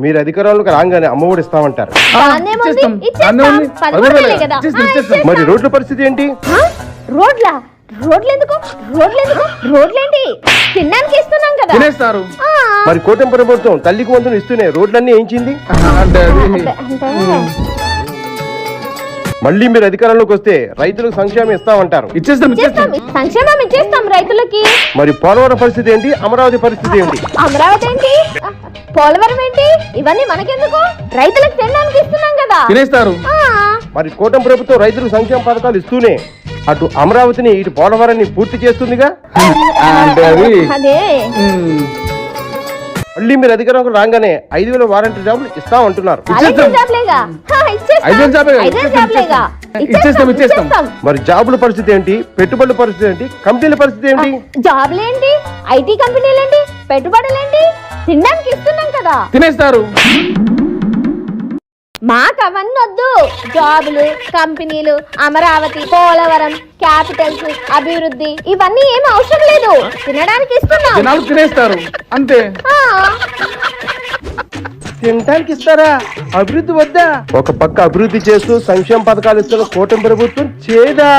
మీరు అధికారంలోకి రాగానే అమ్మఒడి ఇస్తామంటారు. మరి రోడ్ల పరిస్థితి ఏంటి? రోడ్లేంటి తినడానికి ఇస్తున్నాం కదా. తినేస్తారు. మరి కూటమి ప్రభుత్వం తల్లికి వంతులు ఇస్తూనే రోడ్లన్నీ ఏంచింది. మళ్ళీ మీరు అధికారంలోకి వస్తే రైతులకు సంక్షేమం ఇస్తామంటారు. సంక్షేమం ఇచ్చేస్తాం రైతులకి. మరి పోలవరం పరిస్థితి ఏంటి? అమరావతి పరిస్థితి ఏంటి? అమరావతి ఏంటి, పోలవరం ఏంటి, ఇవన్నీ మనకెందుకు? రైతులకు తినడానికి ఇస్తున్నాం కదా. తినేస్తారు. మరి కూటమి ప్రభుత్వం రైతులకు సంక్షేమ పథకాలు ఇస్తూనే అటు అమరావతిని ఇటు పోలవరాన్ని పూర్తి చేస్తుందిగా. అదే మళ్ళీ మీరు అధికారంలో రాగానే 5,000 వారంటీ జాబులు ఇస్తామంటున్నారు. మరి జాబుల పరిస్థితి ఏంటి? పెట్టుబడుల పరిస్థితి ఏంటి? కంపెనీల పరిస్థితి ఏంటి? జాబులేంటి, ఐటీ కంపెనీలేంటి, పెట్టుబడులేంటి, తినడానికి ఇస్తున్నాం కదా. తినేస్తారు. మాకు అవన్నీ వద్దు. జాబులు, కంపెనీలు, అమరావతి, పోలవరం, క్యాపిటల్స్, అభివృద్ధి ఇవన్నీ ఏం అవసరం లేదు. తినడానికి ఇస్తున్నాం. జనాలు తినేస్తారు అంతే. తినడానికి ఇస్తారా? అభివృద్ధి వద్దా? ఒక పక్క అభివృద్ధి చేస్తూ సంక్షేమ పథకాలు ఇస్తున్న కూటమి ప్రభుత్వం చేదా?